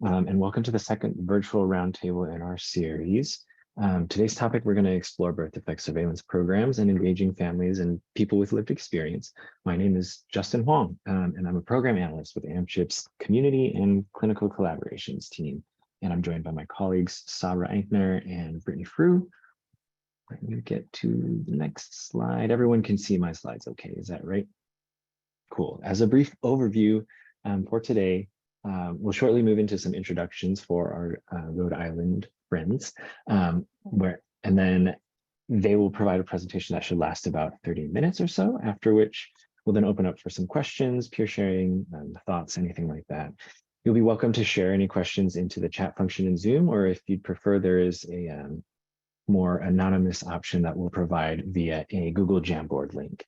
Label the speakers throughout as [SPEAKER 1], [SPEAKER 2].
[SPEAKER 1] and welcome to the second virtual roundtable in our series. Today's topic, we're going to explore birth defect surveillance programs and engaging families and people with lived experience. My name is Justin Huang, and I'm a program analyst with AMCHP's Community and Clinical Collaborations team. And I'm joined by my colleagues, Sabra Eichner and Brittany Frew. Let me get to the next slide. Everyone can see my slides okay, is that right? Cool. As a brief overview for today, we'll shortly move into some introductions for our Rhode Island friends, and then they will provide a presentation that should last about 30 minutes or so, after which we'll then open up for some questions, peer sharing, thoughts, anything like that. You'll be welcome to share any questions into the chat function in Zoom, or if you'd prefer, there is a more anonymous option that we'll provide via a Google Jamboard link,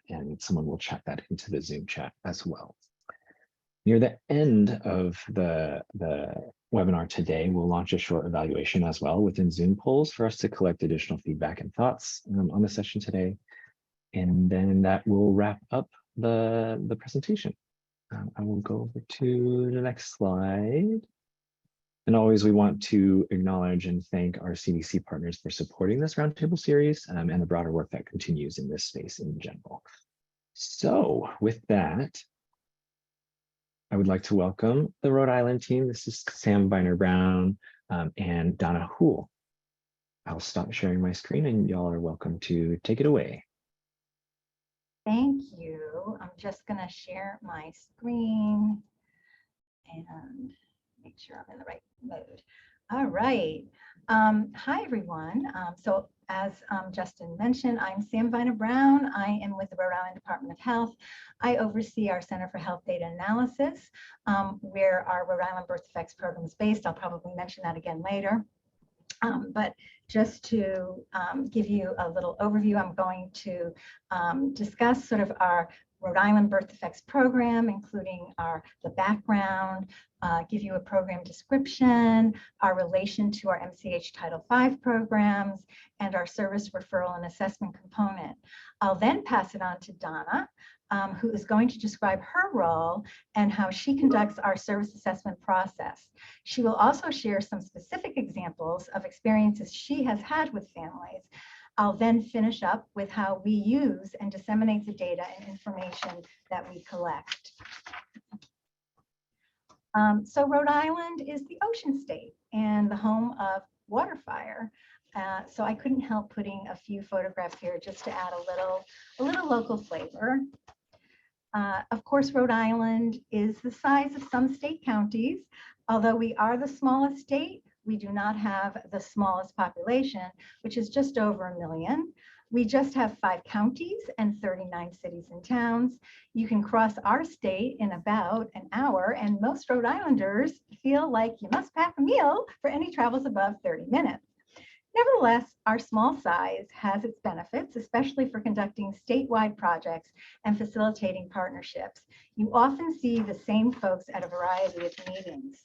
[SPEAKER 1] and someone will chat that into the Zoom chat as well. Near the end of the webinar today, we'll launch a short evaluation as well within Zoom polls for us to collect additional feedback and thoughts on the session today. And then that will wrap up the presentation. I will go over to the next slide. And always, we want to acknowledge and thank our CDC partners for supporting this roundtable series and the broader work that continues in this space in general. So with that, I would like to welcome the Rhode Island team. This is Sam Viner-Brown and Donna Houle. I'll stop sharing my screen and y'all are welcome to take it away.
[SPEAKER 2] Thank you. I'm just going to share my screen and make sure I'm in the right mode. All right. Hi, everyone. So as Justin mentioned, I'm Sam Viner-Brown. I am with the Rhode Island Department of Health. I oversee our Center for Health Data Analysis, where our Rhode Island Birth Defects program is based. I'll probably mention that again later. But just to give you a little overview, I'm going to discuss sort of our Rhode Island Birth Defects program, including the background, give you a program description, our relation to our MCH Title V programs, and our service referral and assessment component. I'll then pass it on to Donna, who is going to describe her role and how she conducts our service assessment process. She will also share some specific examples of experiences she has had with families. I'll then finish up with how we use and disseminate the data and information that we collect. So Rhode Island is the ocean state and the home of water fire. So I couldn't help putting a few photographs here just to add a little local flavor. Of course, Rhode Island is the size of some state counties. Although we are the smallest state, we do not have the smallest population, which is just over 1 million. We just have 5 counties and 39 cities and towns. You can cross our state in about an hour, and most Rhode Islanders feel like you must pack a meal for any travels above 30 minutes. Nevertheless, our small size has its benefits, especially for conducting statewide projects and facilitating partnerships. You often see the same folks at a variety of meetings.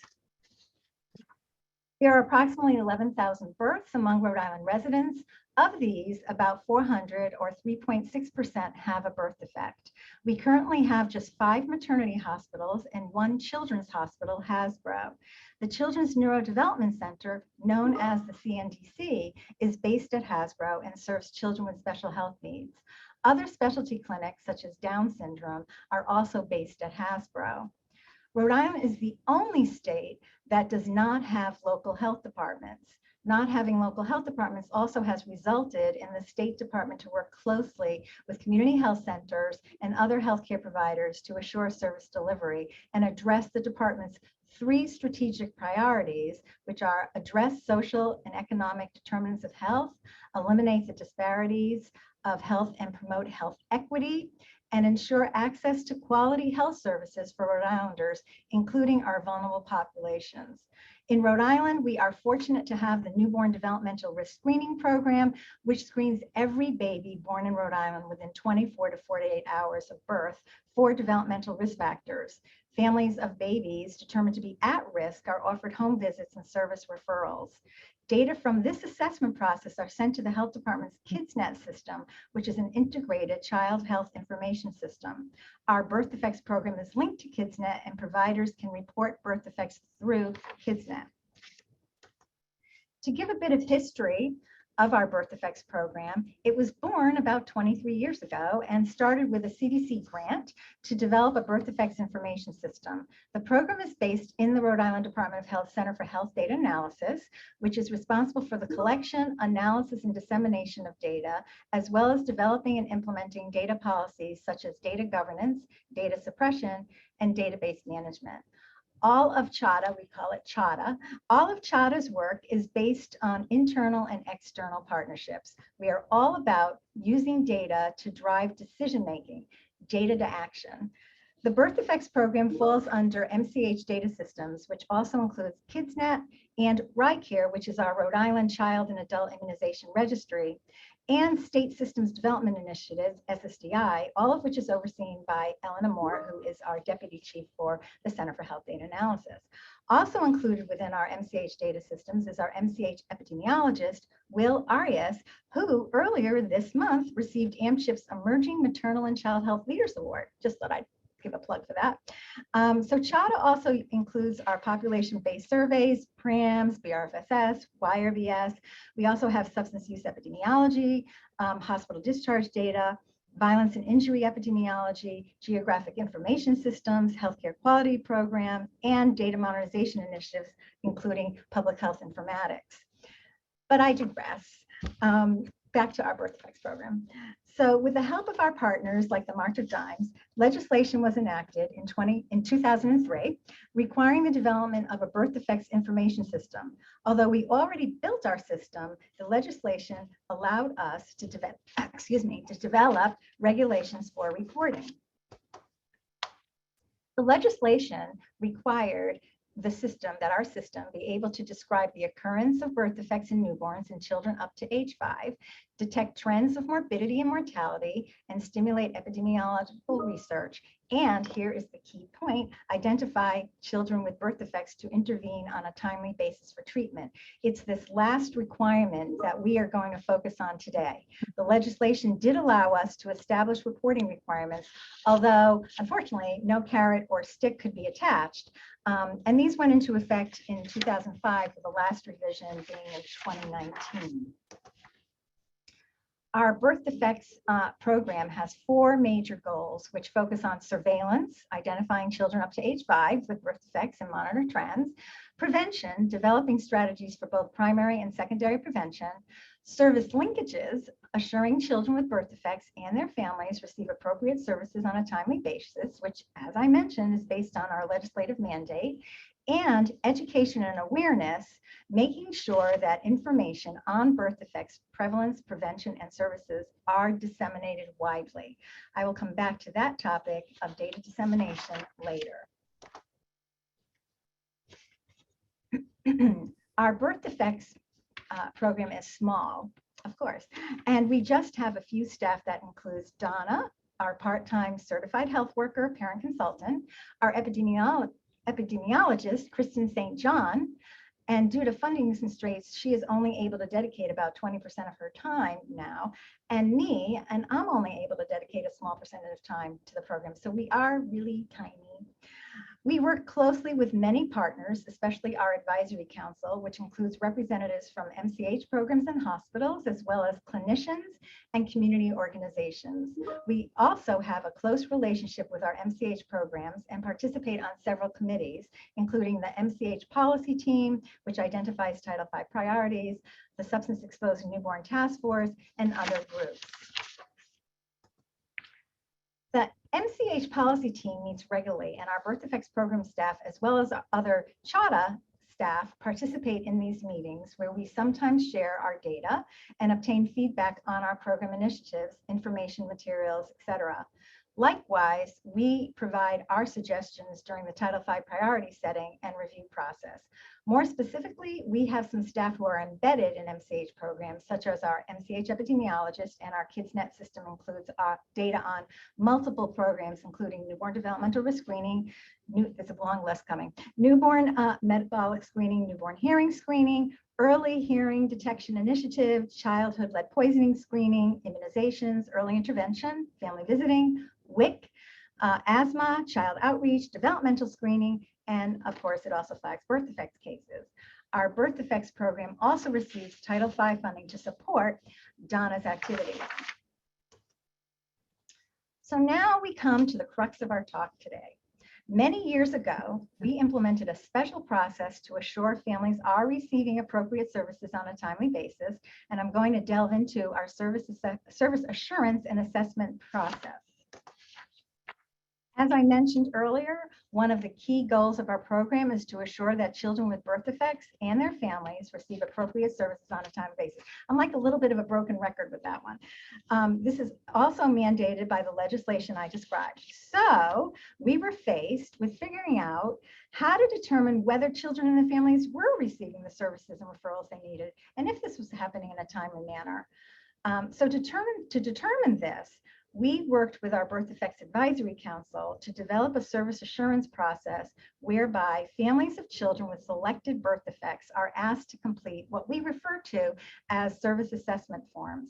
[SPEAKER 2] There are approximately 11,000 births among Rhode Island residents. Of these, about 400 or 3.6% have a birth defect. We currently have just 5 maternity hospitals and 1 children's hospital, Hasbro. The Children's Neurodevelopment Center, known as the CNDC, is based at Hasbro and serves children with special health needs. Other specialty clinics, such as Down syndrome, are also based at Hasbro. Rhode Island is the only state that does not have local health departments. Not having local health departments also has resulted in the State Department to work closely with community health centers and other healthcare providers to assure service delivery and address the department's 3 strategic priorities, which are address social and economic determinants of health, eliminate the disparities of health and promote health equity, and ensure access to quality health services for Rhode Islanders, including our vulnerable populations. In Rhode Island, we are fortunate to have the Newborn Developmental Risk Screening Program, which screens every baby born in Rhode Island within 24 to 48 hours of birth for developmental risk factors. Families of babies determined to be at risk are offered home visits and service referrals. Data from this assessment process are sent to the Health Department's KidsNet system, which is an integrated child health information system. Our birth defects program is linked to KidsNet, and providers can report birth defects through KidsNet. To give a bit of history of our birth defects program, it was born about 23 years ago and started with a CDC grant to develop a birth defects information system. The program is based in the Rhode Island Department of Health Center for Health Data Analysis, which is responsible for the collection, analysis, and dissemination of data, as well as developing and implementing data policies such as data governance, data suppression, and database management. All of CHADA, we call it CHADA, all of CHADA's work is based on internal and external partnerships. We are all about using data to drive decision-making, data to action. The birth defects program falls under MCH Data Systems, which also includes KidsNet and RICARE, which is our Rhode Island Child and Adult Immunization Registry, and State Systems Development Initiative, SSDI, all of which is overseen by Elena Moore, who is our Deputy Chief for the Center for Health Data Analysis. Also included within our MCH Data Systems is our MCH epidemiologist, Will Arias, who earlier this month received AMCHP's Emerging Maternal and Child Health Leaders Award. Just thought I'd give a plug for that. So CHADA also includes our population-based surveys, PRAMs, BRFSS, YRBS. We also have substance use epidemiology, hospital discharge data, violence and injury epidemiology, geographic information systems, healthcare quality programs, and data modernization initiatives, including public health informatics. But I digress. Back to our birth defects program. So with the help of our partners like the March of Dimes, legislation was enacted in 2003, requiring the development of a birth defects information system. Although we already built our system, the legislation allowed us to develop regulations for reporting. The legislation required our system be able to describe the occurrence of birth defects in newborns and children up to age 5, detect trends of morbidity and mortality, and stimulate epidemiological research. And here is the key point, identify children with birth defects to intervene on a timely basis for treatment. It's this last requirement that we are going to focus on today. The legislation did allow us to establish reporting requirements, although unfortunately no carrot or stick could be attached. And these went into effect in 2005, with the last revision being in 2019. Our birth defects program has 4 major goals, which focus on surveillance, identifying children up to age 5 with birth defects and monitor trends, prevention, developing strategies for both primary and secondary prevention, service linkages, assuring children with birth defects and their families receive appropriate services on a timely basis, which, as I mentioned, is based on our legislative mandate, and education and awareness, making sure that information on birth defects, prevalence, prevention, and services are disseminated widely. I will come back to that topic of data dissemination later. Our birth defects program is small, of course, and we just have a few staff. That includes Donna, our part-time certified health worker, parent consultant, our epidemiologist, Kristen St. John, and due to funding constraints, she is only able to dedicate about 20% of her time now, and me, and I'm only able to dedicate a small percentage of time to the program. So we are really tiny. We work closely with many partners, especially our advisory council, which includes representatives from MCH programs and hospitals, as well as clinicians and community organizations. We also have a close relationship with our MCH programs and participate on several committees, including the MCH policy team, which identifies Title V priorities, the Substance Exposed Newborn Task Force, and other groups. The MCH policy team meets regularly, and our birth defects program staff, as well as other CHADA staff, participate in these meetings where we sometimes share our data and obtain feedback on our program initiatives, information materials, etc. Likewise, we provide our suggestions during the Title V priority setting and review process. More specifically, we have some staff who are embedded in MCH programs, such as our MCH epidemiologist, and our KidsNet system includes data on multiple programs, including newborn developmental risk screening, there's a long list coming, newborn metabolic screening, newborn hearing screening, early hearing detection initiative, childhood lead poisoning screening, immunizations, early intervention, family visiting, WIC, asthma, child outreach, developmental screening, and of course, it also flags birth defects cases. Our birth defects program also receives Title V funding to support Donna's activities. So now we come to the crux of our talk today. Many years ago, we implemented a special process to assure families are receiving appropriate services on a timely basis, and I'm going to delve into our service assurance and assessment process. As I mentioned earlier, one of the key goals of our program is to assure that children with birth defects and their families receive appropriate services on a timely basis. I'm like a little bit of a broken record with that one. This is also mandated by the legislation I described. So we were faced with figuring out how to determine whether children and their families were receiving the services and referrals they needed, and if this was happening in a timely manner. To determine this, we worked with our Birth Defects Advisory Council to develop a service assurance process whereby families of children with selected birth defects are asked to complete what we refer to as service assessment forms.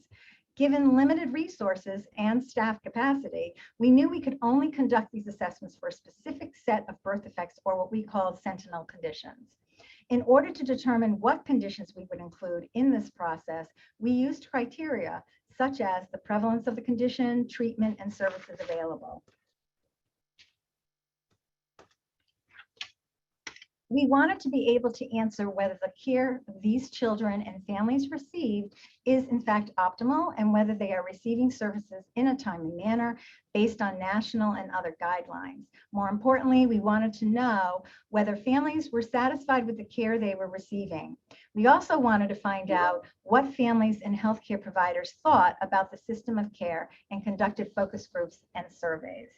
[SPEAKER 2] Given limited resources and staff capacity, we knew we could only conduct these assessments for a specific set of birth defects, or what we called sentinel conditions. In order to determine what conditions we would include in this process, we used criteria such as the prevalence of the condition, treatment, and services available. We wanted to be able to answer whether the care these children and families received is in fact optimal, and whether they are receiving services in a timely manner based on national and other guidelines. More importantly, we wanted to know whether families were satisfied with the care they were receiving. We also wanted to find out what families and healthcare providers thought about the system of care, and conducted focus groups and surveys.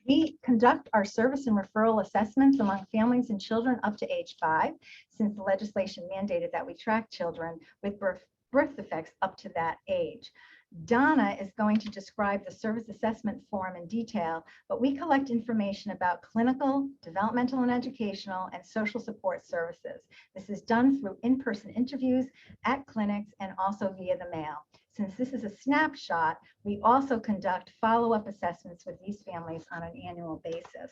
[SPEAKER 2] We conduct our service and referral assessments among families and children up to age 5, since the legislation mandated that we track children with birth defects up to that age. Donna is going to describe the service assessment form in detail, but we collect information about clinical, developmental and educational, and social support services. This is done through in-person interviews at clinics and also via the mail. Since this is a snapshot, we also conduct follow-up assessments with these families on an annual basis.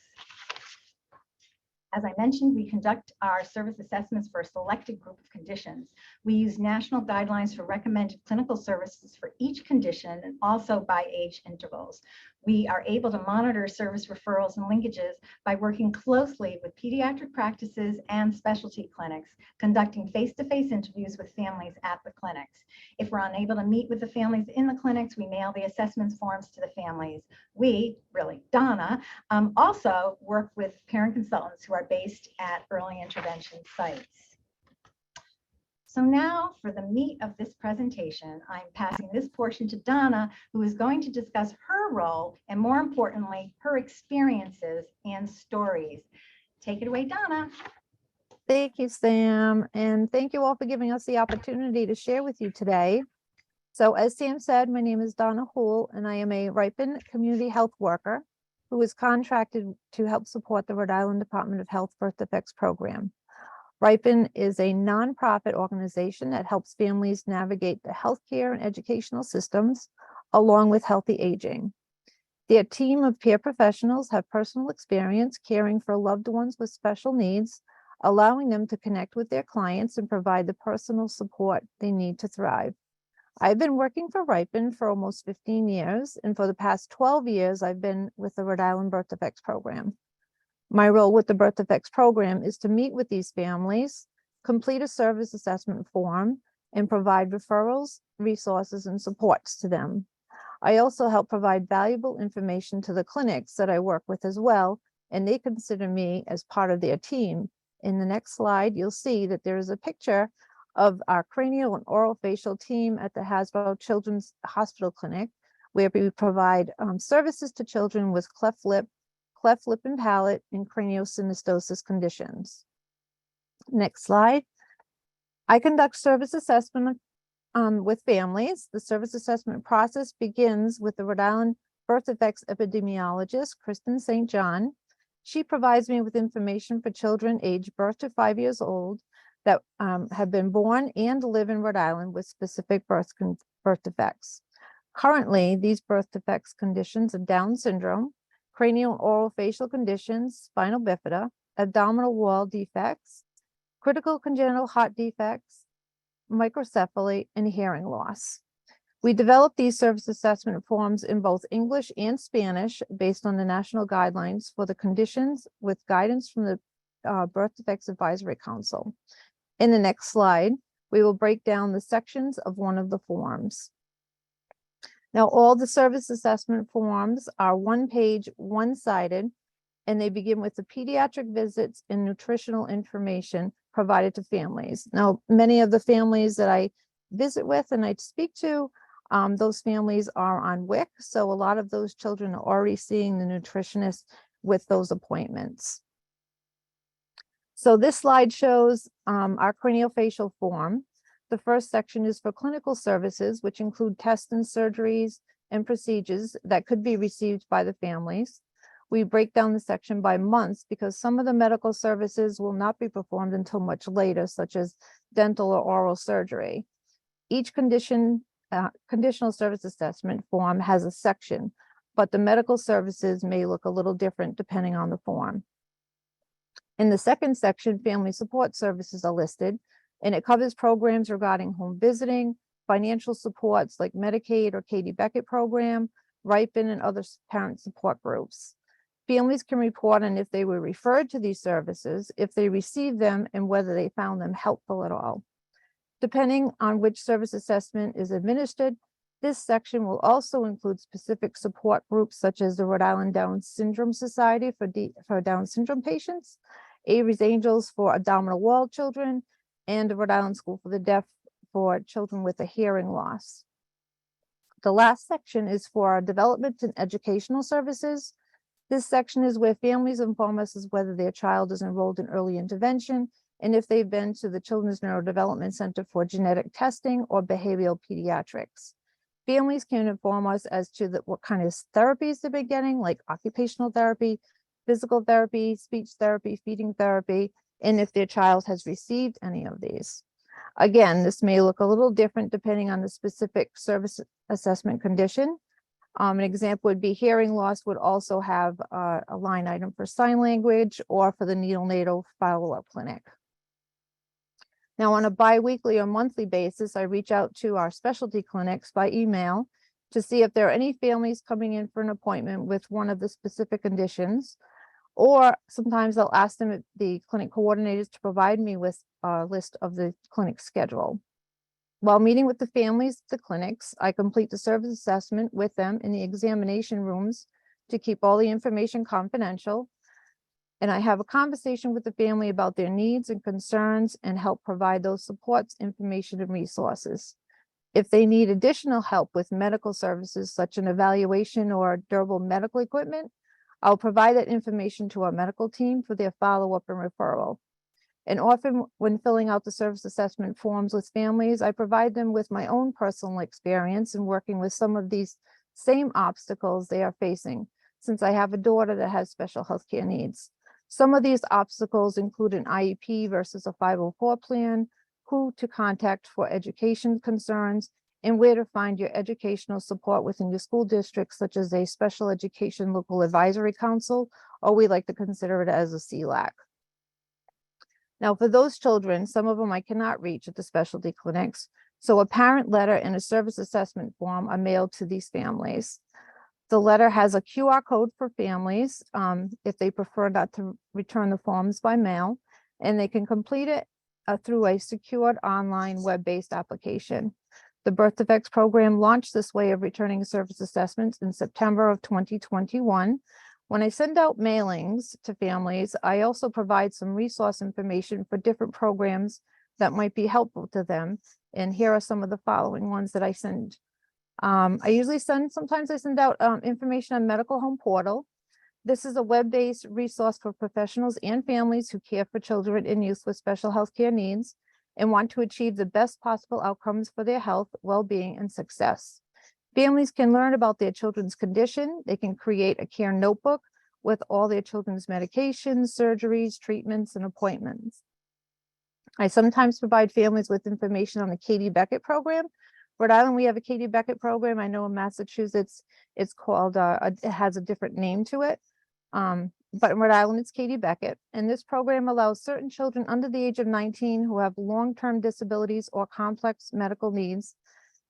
[SPEAKER 2] As I mentioned, we conduct our service assessments for a selected group of conditions. We use national guidelines for recommended clinical services for each condition, and also by age intervals. We are able to monitor service referrals and linkages by working closely with pediatric practices and specialty clinics, conducting face-to-face interviews with families at the clinics. If we're unable to meet with the families in the clinics, we mail the assessment forms to the families. We, really Donna, also work with parent consultants who are based at early intervention sites. So now for the meat of this presentation, I'm passing this portion to Donna, who is going to discuss her role and, more importantly, her experiences and stories. Take it away, Donna.
[SPEAKER 3] Thank you, Sam, and thank you all for giving us the opportunity to share with you today. So as Sam said, my name is Donna Houle, and I am a Ripon community health worker who is contracted to help support the Rhode Island Department of Health Birth Defects program. Ripon is a nonprofit organization that helps families navigate the healthcare and educational systems along with healthy aging. Their team of peer professionals have personal experience caring for loved ones with special needs, allowing them to connect with their clients and provide the personal support they need to thrive. I've been working for Ripon for almost 15 years, and for the past 12 years, I've been with the Rhode Island Birth Defects program. My role with the Birth Defects program is to meet with these families, complete a service assessment form, and provide referrals, resources, and supports to them. I also help provide valuable information to the clinics that I work with as well, and they consider me as part of their team. In the next slide, you'll see that there is a picture of our cranial and orofacial team at the Hasbro Children's Hospital Clinic, where we provide services to children with cleft lip and palate, and craniosynostosis conditions. Next slide. I conduct service assessment with families. The service assessment process begins with the Rhode Island birth defects epidemiologist, Kristen St. John. She provides me with information for children aged birth to 5 years old that have been born and live in Rhode Island with specific birth defects. Currently, these birth defects conditions are Down syndrome, cranial oral facial conditions, spinal bifida, abdominal wall defects, critical congenital heart defects, microcephaly, and hearing loss. We develop these service assessment forms in both English and Spanish based on the national guidelines for the conditions with guidance from the Birth Defects Advisory Council. In the next slide, we will break down the sections of one of the forms. Now, all the service assessment forms are one page, one-sided, and they begin with the pediatric visits and nutritional information provided to families. Now, many of the families that I visit with and I speak to, those families are on WIC, so a lot of those children are already seeing the nutritionist with those appointments. So this slide shows our craniofacial form. The first section is for clinical services, which include tests and surgeries and procedures that could be received by the families. We break down the section by months because some of the medical services will not be performed until much later, such as dental or oral surgery. Each conditional service assessment form has a section, but the medical services may look a little different depending on the form. In the second section, family support services are listed, and it covers programs regarding home visiting, financial supports like Medicaid or Katie Beckett program, Ripen, and other parent support groups. Families can report on if they were referred to these services, if they received them, and whether they found them helpful at all. Depending on which service assessment is administered, this section will also include specific support groups such as the Rhode Island Down Syndrome Society for Down syndrome patients, Avery's Angels for abdominal wall children, and the Rhode Island School for the Deaf for children with a hearing loss. The last section is for our development and educational services. This section is where families inform us as whether their child is enrolled in early intervention and if they've been to the Children's Neurodevelopment Center for genetic testing or behavioral pediatrics. Families can inform us as to what kind of therapies they've been getting, like occupational therapy, physical therapy, speech therapy, feeding therapy, and if their child has received any of these. Again, this may look a little different depending on the specific service assessment condition. An example would be hearing loss would also have a line item for sign language or for the neonatal follow-up clinic. Now, on a biweekly or monthly basis, I reach out to our specialty clinics by email to see if there are any families coming in for an appointment with one of the specific conditions, or sometimes I'll ask them, the clinic coordinators, to provide me with a list of the clinic schedule. While meeting with the families at the clinics, I complete the service assessment with them in the examination rooms to keep all the information confidential. And I have a conversation with the family about their needs and concerns and help provide those supports, information, and resources. If they need additional help with medical services, such as an evaluation or durable medical equipment, I'll provide that information to our medical team for their follow-up and referral. And often when filling out the service assessment forms with families, I provide them with my own personal experience in working with some of these same obstacles they are facing, since I have a daughter that has special healthcare needs. Some of these obstacles include an IEP versus a 504 plan, who to contact for education concerns, and where to find your educational support within your school district, such as a special education local advisory council, or we like to consider it as a CLAC. Now, for those children, some of them I cannot reach at the specialty clinics, so a parent letter and a service assessment form are mailed to these families. The letter has a QR code for families if they prefer not to return the forms by mail, and they can complete it through a secured online web-based application. The Birth Defects program launched this way of returning service assessments in September of 2021. When I send out mailings to families, I also provide some resource information for different programs that might be helpful to them. And here are some of the following ones that I send. Sometimes I send out information on Medical Home Portal. This is a web-based resource for professionals and families who care for children and youth with special health care needs and want to achieve the best possible outcomes for their health, well-being, and success. Families can learn about their children's condition. They can create a care notebook with all their children's medications, surgeries, treatments, and appointments. I sometimes provide families with information on the Katie Beckett program. Rhode Island, we have a Katie Beckett program. I know in Massachusetts, it's called, it has a different name to it. But in Rhode Island, it's Katie Beckett. And this program allows certain children under the age of 19 who have long-term disabilities or complex medical needs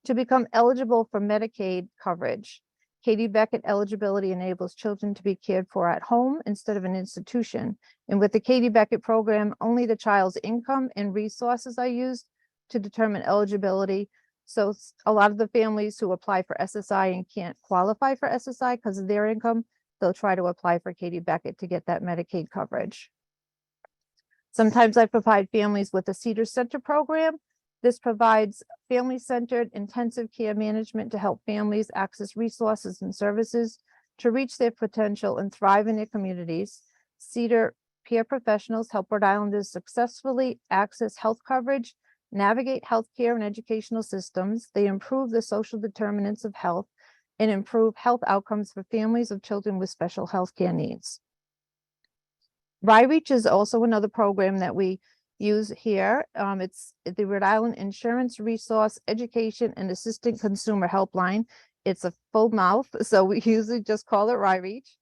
[SPEAKER 3] to become eligible for Medicaid coverage. Katie Beckett eligibility enables children to be cared for at home instead of an institution. And with the Katie Beckett program, only the child's income and resources are used to determine eligibility. So a lot of the families who apply for SSI and can't qualify for SSI because of their income, they'll try to apply for Katie Beckett to get that Medicaid coverage. Sometimes I provide families with a Cedar Center program. This provides family-centered intensive care management to help families access resources and services to reach their potential and thrive in their communities. Cedar peer professionals help Rhode Islanders successfully access health coverage, navigate healthcare and educational systems. They improve the social determinants of health and improve health outcomes for families of children with special health care needs. RIREACH is also another program that we use here. It's the Rhode Island Insurance Resource Education and Assistant Consumer Helpline. It's a full mouth, so we usually just call it RIREACH.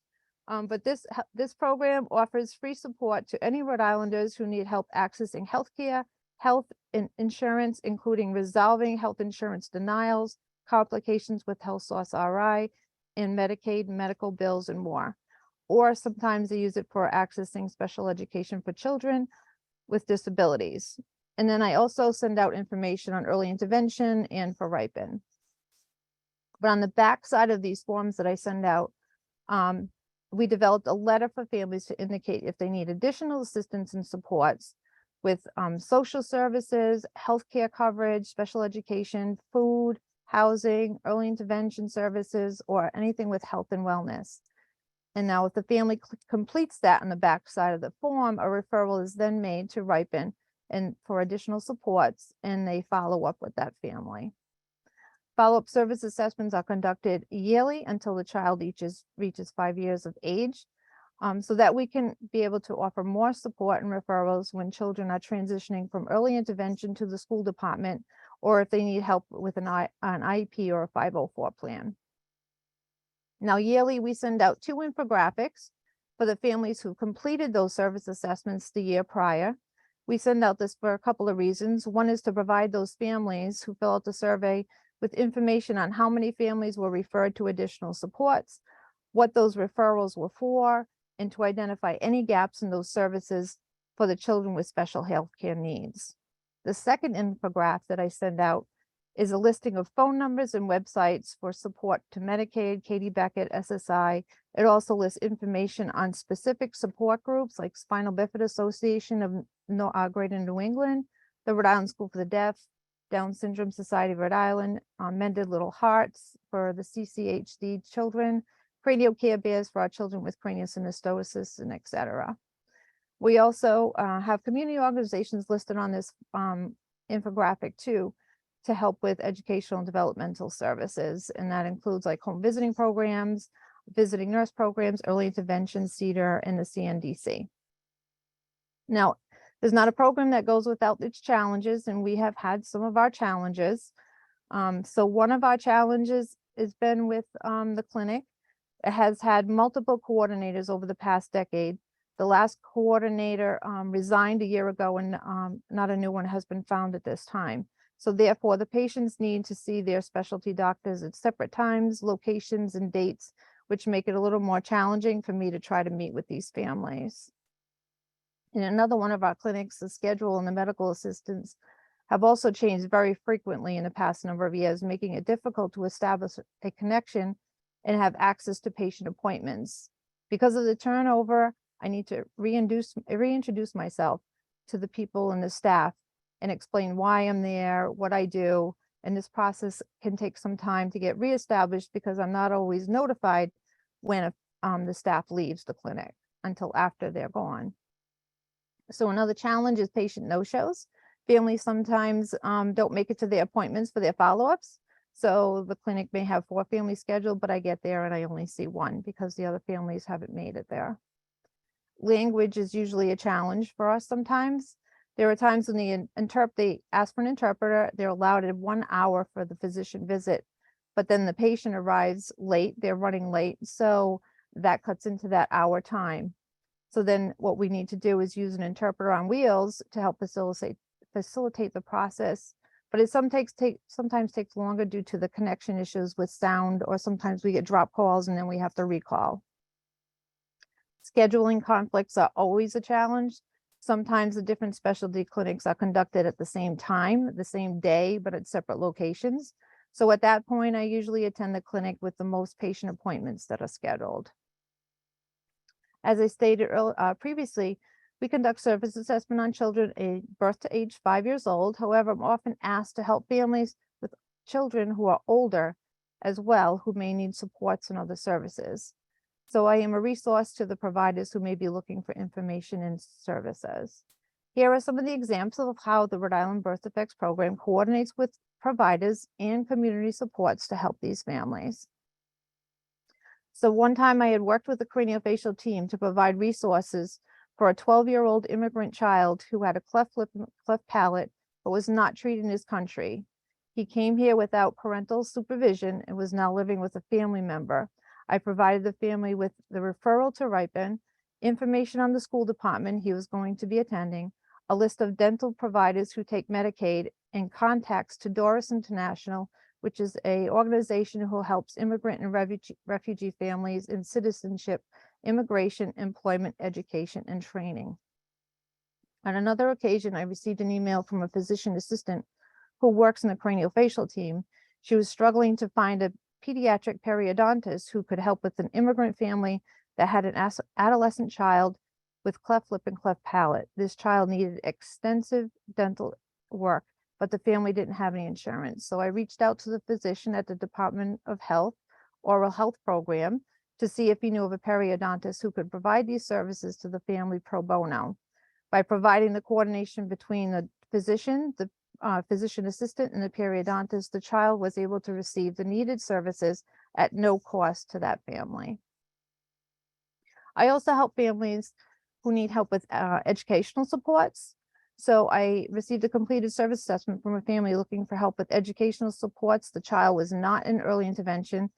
[SPEAKER 3] But this program offers free support to any Rhode Islanders who need help accessing healthcare, health insurance, including resolving health insurance denials, complications with Health Source RI, and Medicaid, medical bills, and more. Or sometimes they use it for accessing special education for children with disabilities. And then I also send out information on early intervention and for RIPEN. But on the back side of these forms that I send out, we developed a letter for families to indicate if they need additional assistance and supports with social services, healthcare coverage, special education, food, housing, early intervention services, or anything with health and wellness. And now if the family completes that on the back side of the form, a referral is then made to RIPEN and for additional supports, and they follow up with that family. Follow-up service assessments are conducted yearly until the child reaches 5 years of age, so that we can be able to offer more support and referrals when children are transitioning from early intervention to the school department, or if they need help with an IEP or a 504 plan. Now, yearly, we send out 2 infographics for the families who completed those service assessments the year prior. We send out this for a couple of reasons. One is to provide those families who fill out the survey with information on how many families were referred to additional supports, what those referrals were for, and to identify any gaps in those services for the children with special health care needs. The second infographic that I send out is a listing of phone numbers and websites for support to Medicaid, Katie Beckett, SSI. It also lists information on specific support groups like Spinal Bifid Association of Greater New England, the Rhode Island School for the Deaf, Down Syndrome Society of Rhode Island, Mended Little Hearts for the CCHD children, Cranial Care Bears for our children with craniosynostosis, and etc. We also have community organizations listed on this infographic too, to help with educational and developmental services. And that includes like home visiting programs, visiting nurse programs, early intervention, CEDAR, and the CNDC. Now, there's not a program that goes without its challenges, and we have had some of our challenges. So one of our challenges has been with the clinic. It has had multiple coordinators over the past decade. The last coordinator resigned a year ago, and not a new one has been found at this time. So therefore, the patients need to see their specialty doctors at separate times, locations, and dates, which make it a little more challenging for me to try to meet with these families. In another one of our clinics, the schedule and the medical assistants have also changed very frequently in the past number of years, making it difficult to establish a connection and have access to patient appointments. Because of the turnover, I need to reintroduce myself to the people and the staff and explain why I'm there, what I do. And this process can take some time to get reestablished because I'm not always notified when the staff leaves the clinic until after they're gone. So another challenge is patient no-shows. Families sometimes don't make it to their appointments for their follow-ups. So the clinic may have 4 families scheduled, but I get there and I only see 1 because the other families haven't made it there. Language is usually a challenge for us sometimes. There are times when they ask for an interpreter, they're allowed at 1 hour for the physician visit, but then the patient arrives late, they're running late, so that cuts into that hour time. So then what we need to do is use an interpreter on wheels to help facilitate the process. But it sometimes takes longer due to the connection issues with sound, or sometimes we get drop calls and then we have to recall. Scheduling conflicts are always a challenge. Sometimes the different specialty clinics are conducted at the same time, the same day, but at separate locations. So at that point, I usually attend the clinic with the most patient appointments that are scheduled. As I stated previously, we conduct service assessment on children birth to age 5 years old. However, I'm often asked to help families with children who are older as well, who may need supports and other services. So I am a resource to the providers who may be looking for information and services. Here are some of the examples of how the Rhode Island Birth Defects Program coordinates with providers and community supports to help these families. So one time I had worked with the craniofacial team to provide resources for a 12-year-old immigrant child who had a cleft lip and cleft palate, but was not treated in his country. He came here without parental supervision and was now living with a family member. I provided the family with the referral to Ripon, information on the school department he was going to be attending, a list of dental providers who take Medicaid, and contacts to Doris International, which is an organization who helps immigrant and refugee families in citizenship, immigration, employment, education, and training. On another occasion, I received an email from a physician assistant who works in the craniofacial team. She was struggling to find a pediatric periodontist who could help with an immigrant family that had an adolescent child with cleft lip and cleft palate. This child needed extensive dental work, but the family didn't have any insurance. So I reached out to the physician at the Department of Health Oral Health Program to see if he knew of a periodontist who could provide these services to the family pro bono. By providing the coordination between the physician, the physician assistant, and the periodontist, the child was able to receive the needed services at no cost to that family. I also help families who need help with educational supports. So I received a completed service assessment from a family looking for help with educational supports. The child was not in early intervention.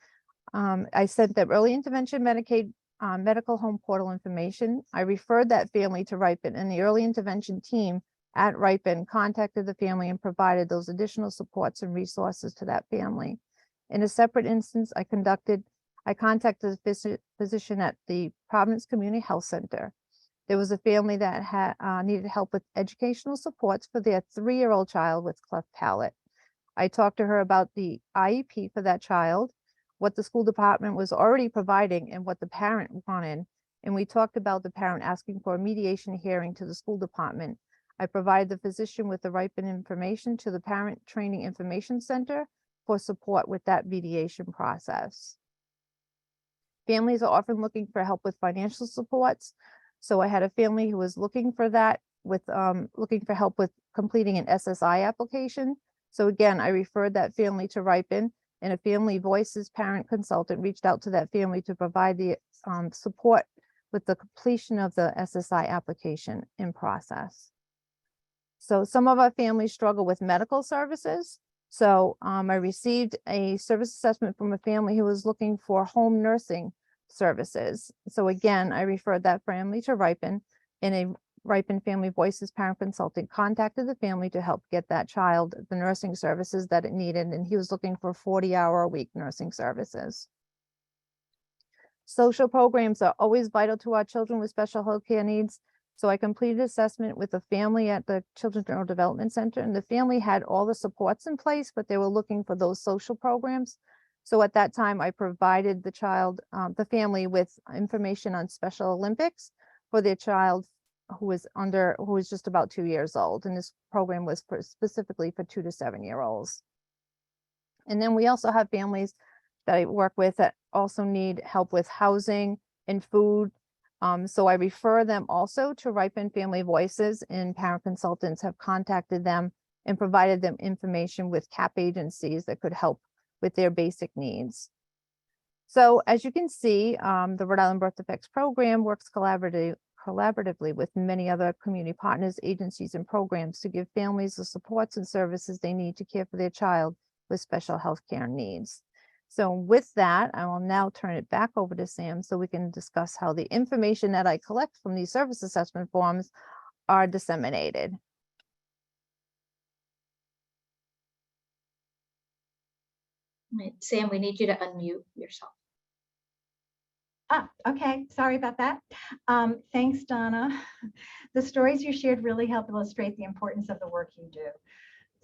[SPEAKER 3] I sent them early intervention Medicaid medical home portal information. I referred that family to Ripon, and the early intervention team at Ripon contacted the family and provided those additional supports and resources to that family. In a separate instance, I contacted the physician at the Providence Community Health Center. There was a family that had needed help with educational supports for their 3-year-old child with cleft palate. I talked to her about the IEP for that child, what the school department was already providing, and what the parent wanted. And we talked about the parent asking for a mediation hearing to the school department. I provided the physician with the Ripon information to the Parent Training Information Center for support with that mediation process. Families are often looking for help with financial supports. So I had a family who was looking for that, with looking for help with completing an SSI application. So again, I referred that family to Ripon, and a Family Voices parent consultant reached out to that family to provide the support with the completion of the SSI application in process. So some of our families struggle with medical services. So I received a service assessment from a family who was looking for home nursing services. So again, I referred that family to Ripon, and a Ripon Family Voices parent consultant contacted the family to help get that child the nursing services that it needed, and he was looking for 40-hour-a-week nursing services. Social programs are always vital to our children with special health care needs. So I completed assessment with a family at the Children's Neural Development Center, and the family had all the supports in place, but they were looking for those social programs. So at that time, I provided the family with information on Special Olympics for their child who was just about 2 years old. And this program was specifically for 2 to 7-year-olds. And then we also have families that I work with that also need help with housing, and food. So I refer them also to Ripen Family Voices, and parent consultants have contacted them and provided them information with CAP agencies that could help with their basic needs. So as you can see, the Rhode Island Birth Defects Program works collaboratively with many other community partners, agencies, and programs to give families the supports and services they need to care for their child with special health care needs. So with that, I will now turn it back over to Sam so we can discuss how the information that I collect from these service assessment forms are disseminated.
[SPEAKER 4] Right. Sam, we need you to unmute yourself.
[SPEAKER 2] Okay, sorry about that. Thanks, Donna. The stories you shared really help illustrate the importance of the work you do.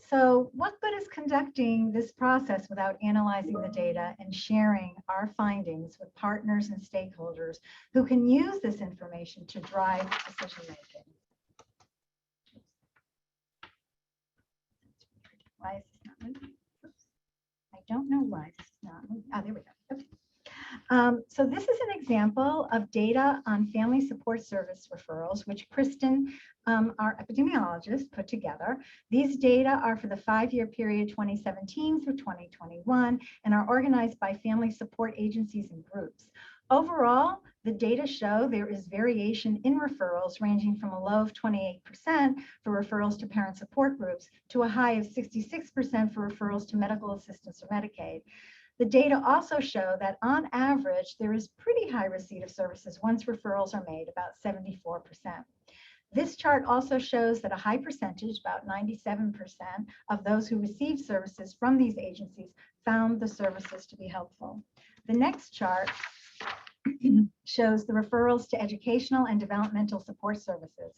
[SPEAKER 2] So what good is conducting this process without analyzing the data and sharing our findings with partners and stakeholders who can use this information to drive decision making? Why is this not moving? Oops. I don't know why this is not moving. Oh, there we go. Okay. So this is an example of data on family support service referrals, which Kristen, our epidemiologist, put together. These data are for the 5-year period 2017 through 2021 and are organized by family support agencies and groups. Overall, the data show there is variation in referrals ranging from a low of 28% for referrals to parent support groups to a high of 66% for referrals to medical assistance or Medicaid. The data also show that on average, there is pretty high receipt of services once referrals are made, about 74%. This chart also shows that a high percentage, about 97% of those who receive services from these agencies found the services to be helpful. The next chart shows the referrals to educational and developmental support services.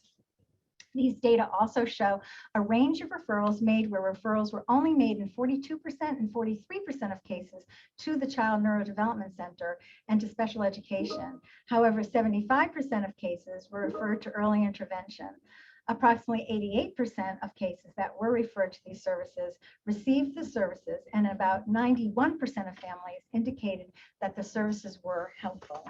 [SPEAKER 2] These data also show a range of referrals made where referrals were only made in 42% and 43% of cases to the Child Neurodevelopment Center and to special education. However, 75% of cases were referred to early intervention. Approximately 88% of cases that were referred to these services received the services, and about 91% of families indicated that the services were helpful.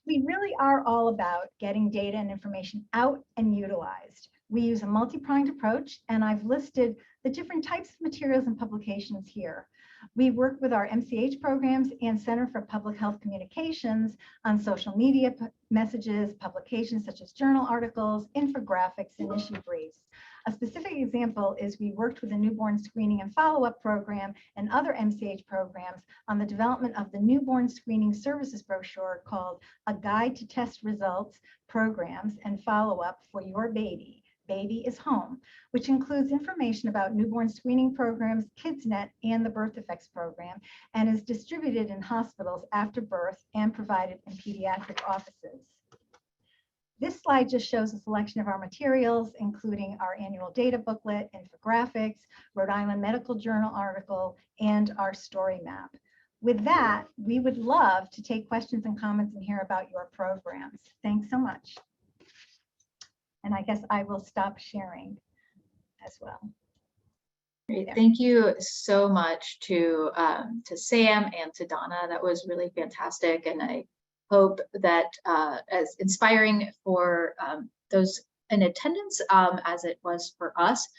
[SPEAKER 2] We really are all about getting data and information out and utilized. We use a multi-pronged approach, and I've listed the different types of materials and publications here. We work with our MCH programs and Center for Public Health Communications on social media messages, publications such as journal articles, infographics, and issue briefs. A specific example is we worked with a newborn screening and follow-up program and other MCH programs on the development of the newborn screening services brochure called A Guide to Test Results, Programs, and Follow-Up for Your Baby. Baby is Home, which includes information about newborn screening programs, KidsNet, and the Birth Defects program, and is distributed in hospitals after birth and provided in pediatric offices. This slide just shows a selection of our materials, including our annual data booklet, infographics, Rhode Island Medical Journal article, and our story map. With that, we would love to take questions and comments and hear about your programs. Thanks so much. And I guess I will stop sharing as well.
[SPEAKER 4] Great. Thank you so much to Sam and to Donna. That was really fantastic. And I hope that as inspiring for those in attendance as it was for us.